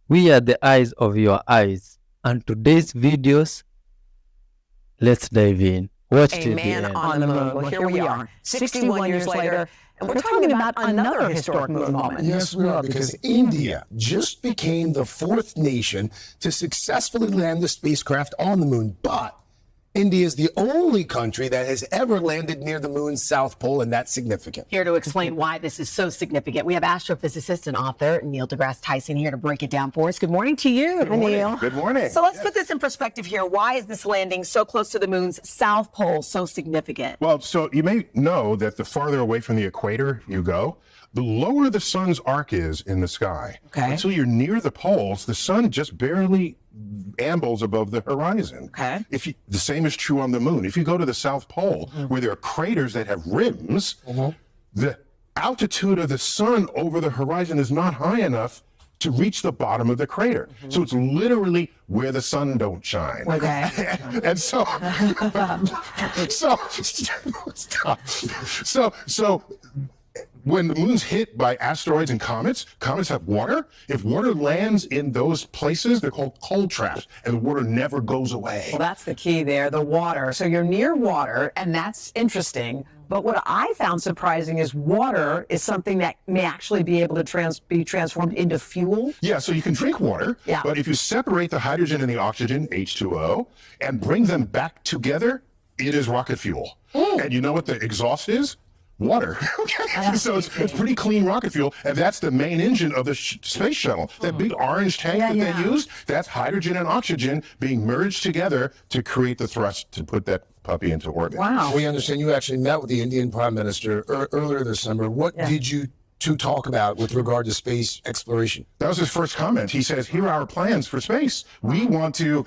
We are the eyes of your eyes. And today's videos, let's dive in. Watch till the end. On the moon. Well, here we are, 61 years later, and we're talking about another historic moon moment. Yes, we are, because India just became the fourth nation to successfully land the spacecraft on the moon. But India is the only country that has ever landed near the moon's south pole, and that's significant. Here to explain why this is so significant, we have astrophysicist and author Neil deGrasse Tyson here to break it down for us. Good morning to you, Neil. Good morning. So let's put this in perspective here. Why is this landing so close to the moon's south pole so significant? Well, so you may know that the farther away from the equator you go, the lower the sun's arc is in the sky. Okay. Until you're near the poles, the sun just barely ambles above the horizon. Okay. The same is true on the moon. If you go to the South Pole, where there are craters that have rims, the altitude of the sun over the horizon is not high enough to reach the bottom of the crater. So it's literally where the sun don't shine. Okay. And so when the moon's hit by asteroids and comets have water. If water lands in those places, they're called cold traps, and the water never goes away. Well, that's the key there, the water. So you're near water, and that's interesting. But what I found surprising is water is something that may actually be able to be transformed into fuel. Yeah, so you can drink water, but if you separate the hydrogen and the oxygen, H2O, and bring them back together, it is rocket fuel. And you know what the exhaust is? Water. Okay. So it's pretty clean rocket fuel, and that's the main engine of the space shuttle. That big orange tank that they used, that's hydrogen and oxygen being merged together to create the thrust to put that puppy into orbit. Wow. We understand you actually met with the Indian Prime Minister earlier this summer. What did you two talk about with regard to space exploration? That was his first comment. He says, here are our plans for space. We want to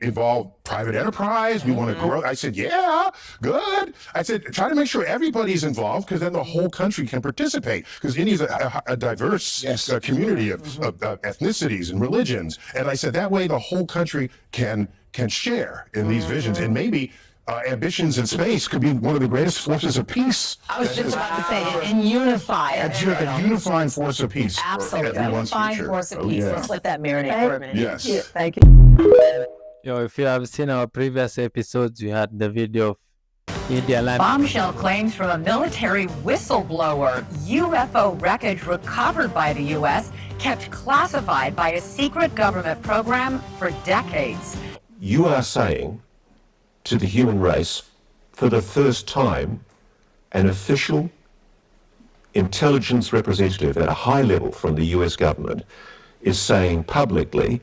involve private enterprise. We want to grow. I said, yeah, good. I said, try to make sure everybody's involved, because then the whole country can participate. Because India's a diverse community of ethnicities and religions. And I said, that way the whole country can share in these visions. And maybe ambitions in space could be one of the greatest forces of peace. I was just about to say it, and unify it. A unifying force of peace. Absolutely. For everyone's Unifying future. force of peace. Let's let that marinate for a minute. Yes. Thank you. If you have seen our previous episodes, you had the video of India landing. Bombshell claims from a military whistleblower. UFO wreckage recovered by the U.S. kept classified by a secret government program for decades. You are saying to the human race, for the first time, an official intelligence representative at a high level from the US government is saying publicly,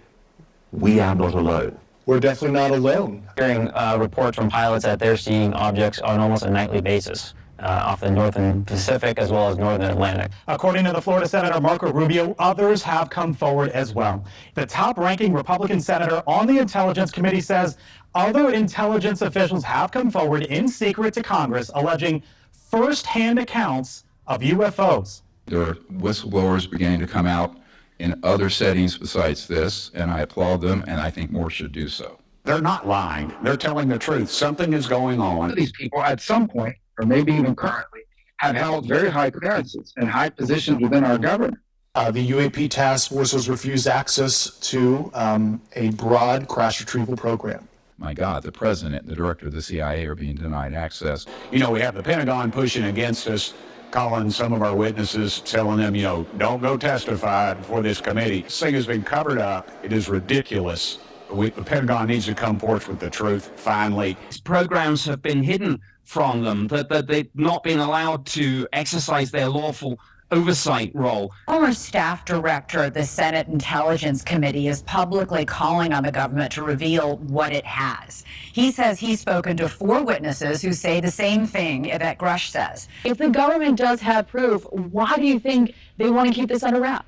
we are not alone. We're definitely not alone. Hearing reports from pilots that they're seeing objects on almost a nightly basis off the northern Pacific as well as northern Atlantic. According to the Florida Senator Marco Rubio, others have come forward as well. The top-ranking Republican senator on the Intelligence Committee says other intelligence officials have come forward in secret to Congress alleging first-hand accounts of UFOs. There are whistleblowers beginning to come out in other settings besides this, and I applaud them, and I think more should do so. They're not lying. They're telling the truth. Something is going on. These people at some point, or maybe even currently, have held very high clearances and high positions within our government. The UAP task force was refused access to a broad crash retrieval program. My God, the president and the director of the CIA are being denied access. You know, we have the Pentagon pushing against us, calling some of our witnesses, telling them, you know, don't go testify before this committee. This thing has been covered up. It is ridiculous. The Pentagon needs to come forth with the truth, finally. These programs have been hidden from them, that they've not been allowed to exercise their lawful oversight role. Former staff director of the Senate Intelligence Committee is publicly calling on the government to reveal what it has. He says he's spoken to 4 witnesses who say the same thing that Grush says. If the government does have proof, why do you think they want to keep this under wraps?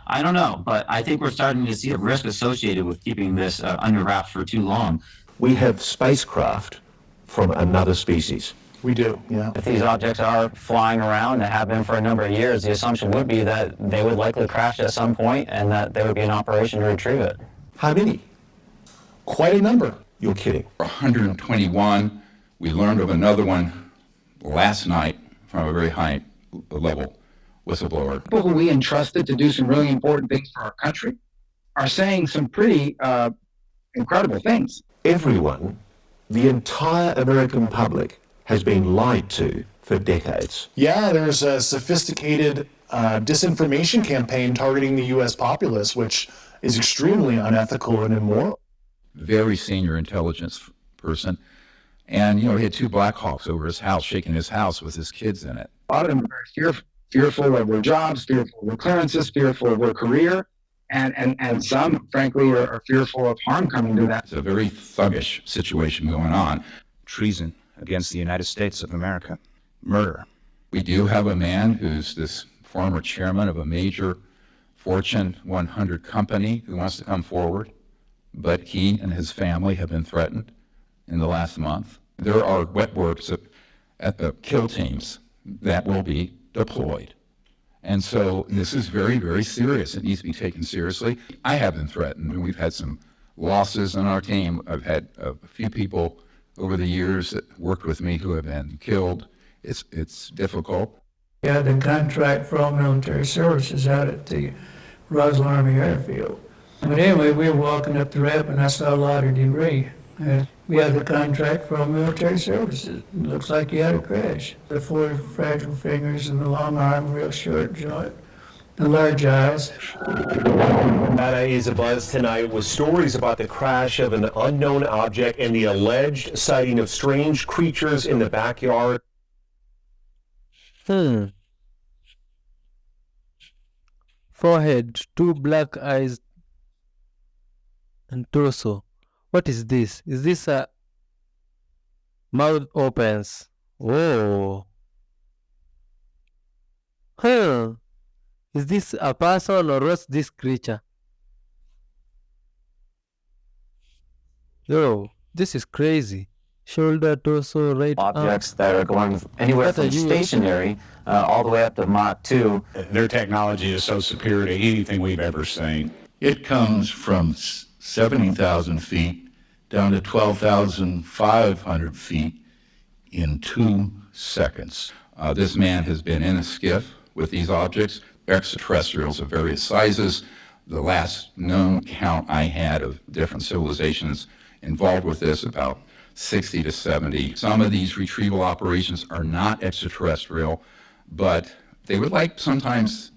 I don't know, but I think we're starting to see a risk associated with keeping this under wraps for too long. We have spacecraft from another species. We do, yeah. If these objects are flying around and have been for a number of years, the assumption would be that they would likely crash at some point and that there would be an operation to retrieve it. How many? Quite a number. You're kidding. 121. We learned of another one last night from a very high level whistleblower. People who we entrusted to do some really important things for our country are saying some pretty incredible things. Everyone, the entire American public, has been lied to for decades. Yeah, there's a sophisticated disinformation campaign targeting the U.S. populace, which is extremely unethical and immoral. Very senior intelligence person. And, he had 2 Black Hawks over his house, shaking his house with his kids in it. A lot of them are very fearful of their jobs, fearful of their clearances, fearful of their career, and some, frankly, are fearful of harm coming to that. It's a very thuggish situation going on. Treason against the United States of America. Murder. We do have a man who's this former chairman of a major Fortune 100 company who wants to come forward, but he and his family have been threatened in the last month. There are wet works at the kill teams that will be deployed. And so this is very, very serious. It needs to be taken seriously. I have been threatened, and we've had some losses on our team. I've had a few people over the years that worked with me who have been killed. It's difficult. We had the contract for all military services out at the Roswell Army Airfield. But anyway, we were walking up the ramp and I saw a lot of debris. We had the contract for all military services. It looks like you had a crash. The 4 fragile fingers and the long arm, real short joint, the large eyes. Nevada is abuzz tonight with stories about the crash of an unknown object and the alleged sighting of strange creatures in the backyard. Forehead, 2 black eyes, and torso. What is this? Is this a mouth opens? Oh. Is this a person or what's this creature? Yo, this is crazy. Shoulder, torso, right Objects that are going anywhere from stationary all the way up to Mach 2. Their technology is so superior to anything we've ever seen. It comes from 70,000 feet down to 12,500 feet in 2 seconds. This man has been in a skiff with these objects, extraterrestrials of various sizes. The last known count I had of different civilizations involved with this, about 60 to 70. Some of these retrieval operations are not extraterrestrial, but they would like sometimes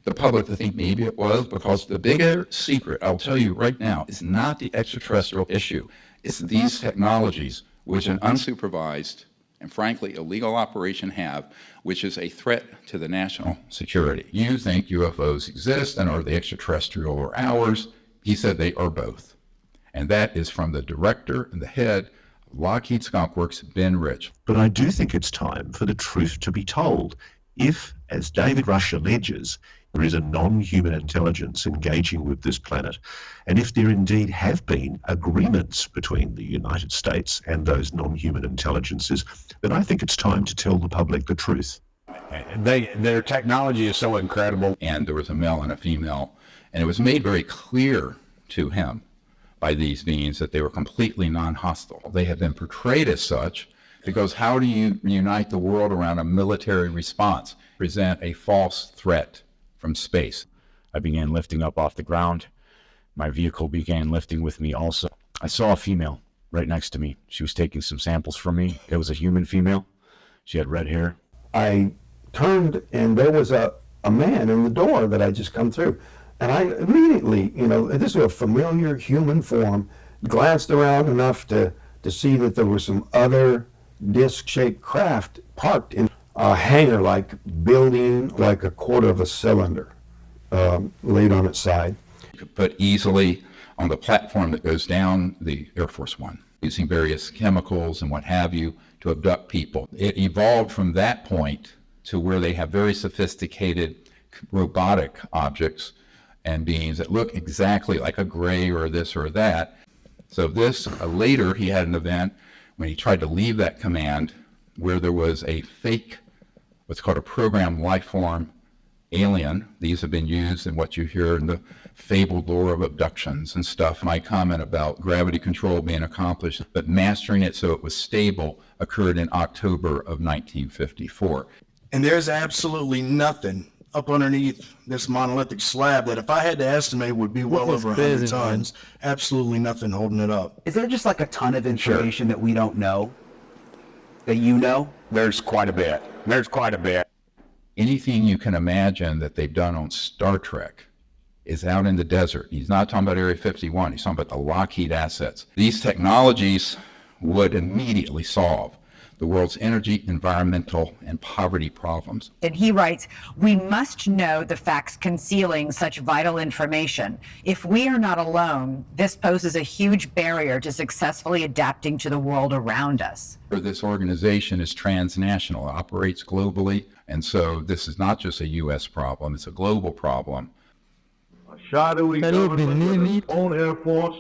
the public to think maybe it was, because the bigger secret, I'll tell you right now, is not the extraterrestrial issue. It's these technologies which an unsupervised and frankly illegal operation have, which is a threat to the national security. You think UFOs exist and are they extraterrestrial or ours? He said they are both. And that is from the director and the head of Lockheed Skunk Works, Ben Rich. But I do think it's time for the truth to be told. If, as David Rush alleges, there is a non-human intelligence engaging with this planet, and if there indeed have been agreements between the United States and those non-human intelligences, then I think it's time to tell the public the truth. Their technology is so incredible. And there was a male and a female, and it was made very clear to him by these beings that they were completely non-hostile. They have been portrayed as such because how do you unite the world around a military response? Present a false threat from space. I began lifting up off the ground. My vehicle began lifting with me also. I saw a female right next to me. She was taking some samples from me. It was a human female. She had red hair. I turned and there was a man in the door that I just come through. And I immediately, this was a familiar human form, glanced around enough to see that there were some other disc-shaped craft parked in a hangar-like building, like a quarter of a cylinder, laid on its side. You could put easily on the platform that goes down the Air Force One, using various chemicals and what have you to abduct people. It evolved from that point to where they have very sophisticated robotic objects and beings that look exactly like a gray or this or that. So this, later he had an event when he tried to leave that command where there was a fake, what's called a programmed life form alien. These have been used in what you hear in the fabled lore of abductions and stuff. My comment about gravity control being accomplished, but mastering it so it was stable occurred in October of 1954. And there's absolutely nothing up underneath this monolithic slab that if I had to estimate would be well over 100 tons. Absolutely nothing holding it up. Is there just like a ton of information that we don't know? That you know? There's quite a bit. There's quite a bit. Anything you can imagine that they've done on Star Trek is out in the desert. He's not talking about Area 51. He's talking about the Lockheed assets. These technologies would immediately solve the world's energy, environmental, and poverty problems. And he writes, we must know the facts concealing such vital information. If we are not alone, this poses a huge barrier to successfully adapting to the world around us. This organization is transnational, it operates globally, and so this is not just a U.S. problem, it's a global problem. A shadowy government with its own Air Force,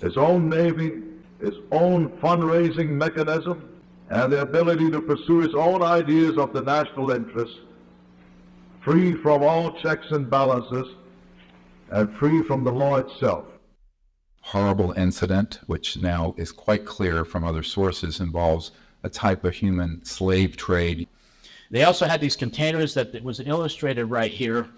its own Navy, its own fundraising mechanism, and the ability to pursue its own ideas of the national interest, free from all checks and balances, and free from the law itself. Horrible incident, which now is quite clear from other sources, involves a type of human slave trade. They also had these containers that it was illustrated right here,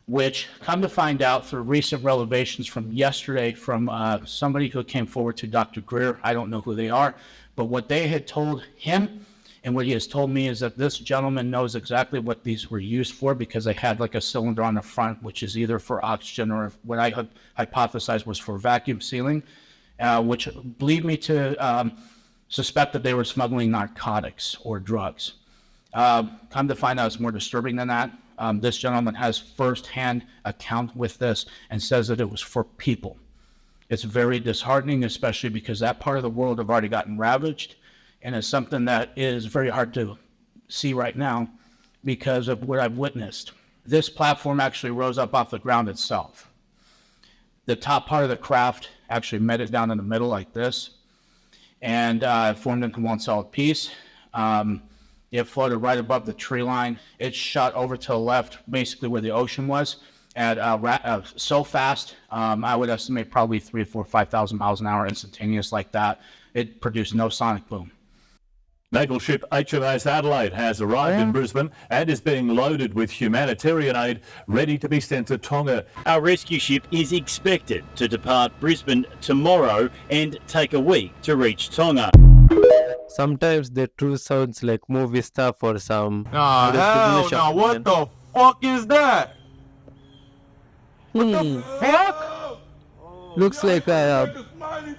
which come to find out through recent revelations from yesterday from somebody who came forward to Dr. Greer. I don't know who they are, but what they had told him and what he has told me is that this gentleman knows exactly what these were used for, because they had like a cylinder on the front, which is either for oxygen or what I had hypothesized was for vacuum sealing, which lead me to suspect that they were smuggling narcotics or drugs. Come to find out it's more disturbing than that. This gentleman has firsthand account with this and says that it was for people. It's very disheartening, especially because that part of the world have already gotten ravaged, and it's something that is very hard to see right now because of what I've witnessed. This platform actually rose up off the ground itself. The top part of the craft actually met it down in the middle like this, and formed into one solid piece. It floated right above the tree line. It shot over to the left, basically where the ocean was, at so fast, I would estimate probably 3,000, 4,000, 5,000 miles an hour instantaneous like that. It produced no sonic boom. Naval ship HMAS Adelaide has arrived in Brisbane and is being loaded with humanitarian aid ready to be sent to Tonga. Our rescue ship is expected to depart Brisbane tomorrow and take a week to reach Tonga. Sometimes the truth sounds like movie stuff or some... Nah, hell no, what the fuck is that? What the fuck? Looks like a crown in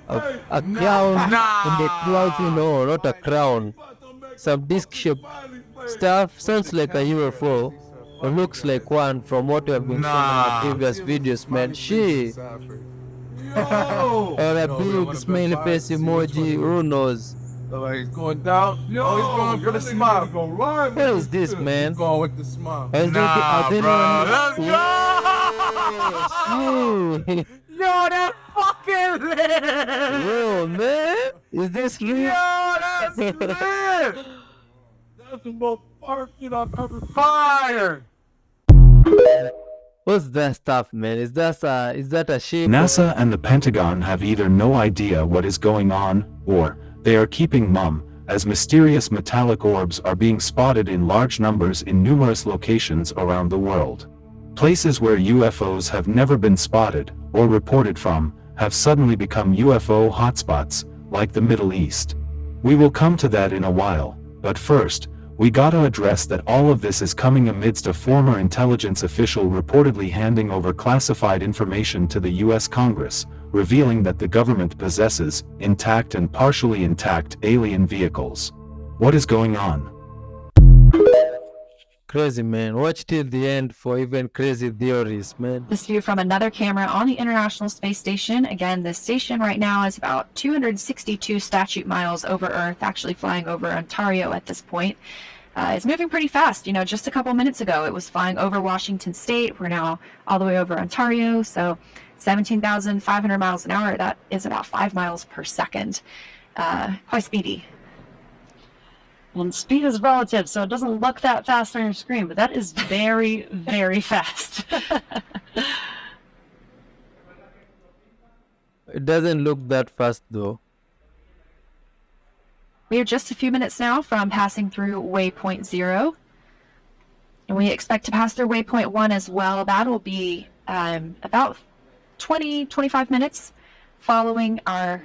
the clouds, you know, not a crown. Some disc-shaped stuff. Sounds like a UFO. Or looks like one from what we have been seeing in the previous videos, man. Shit. Or a big smiley face emoji. Who knows? He's going down. Yo, he's going for the smile. What is this, man? He's going with the smile. Nah, bro. Let's go! Yo, that fucking lit! Yo, man, is this real? Yo, that's lit! That's the most fire shit I've ever fired! What's that stuff, man? Is that a shape? NASA and the Pentagon have either no idea what is going on, or they are keeping mum, as mysterious metallic orbs are being spotted in large numbers in numerous locations around the world. Places where UFOs have never been spotted, or reported from, have suddenly become UFO hotspots, like the Middle East. We will come to that in a while, but first, we gotta address that all of this is coming amidst a former intelligence official reportedly handing over classified information to the US Congress, revealing that the government possesses intact and partially intact alien vehicles. What is going on? Crazy, man. Watch till the end for even crazy theories, man. This view from another camera on the International Space Station. Again, this station right now is about 262 statute miles over Earth, actually flying over Ontario at this point. It's moving pretty fast. You know, just a couple minutes ago, it was flying over Washington State. We're now all the way over Ontario, so 17,500 miles an hour. That is about 5 miles per second. Quite speedy. And speed is relative, so it doesn't look that fast on your screen, but that is very, very fast. It doesn't look that fast, though. We are just a few minutes now from passing through waypoint 0. And we expect to pass through waypoint 1 as well. That'll be about 25 minutes following our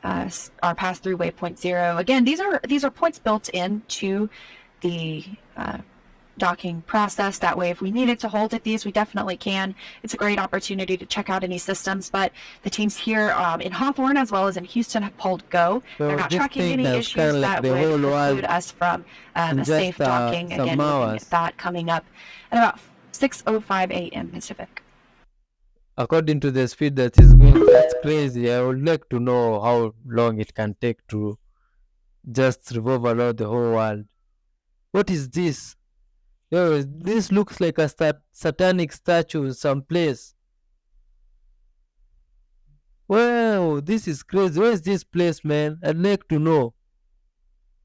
pass through waypoint 0. Again, these are points built into the docking process. That way, if we needed to hold at these, we definitely can. It's a great opportunity to check out any systems, but the teams here in Hawthorne as well as in Houston have pulled go. So They're not this tracking thing any has issues kinda like that the would whole world preclude us from in a safe just, docking. some Again, looking hours. at that coming up at about 6:05 a.m. Pacific. According to the speed that is going, that's crazy. I would like to know how long it can take to just revolve around the whole world. What is this? Yo, this looks like a satanic statue someplace. Wow, this is crazy. Where is this place, man? I'd like to know.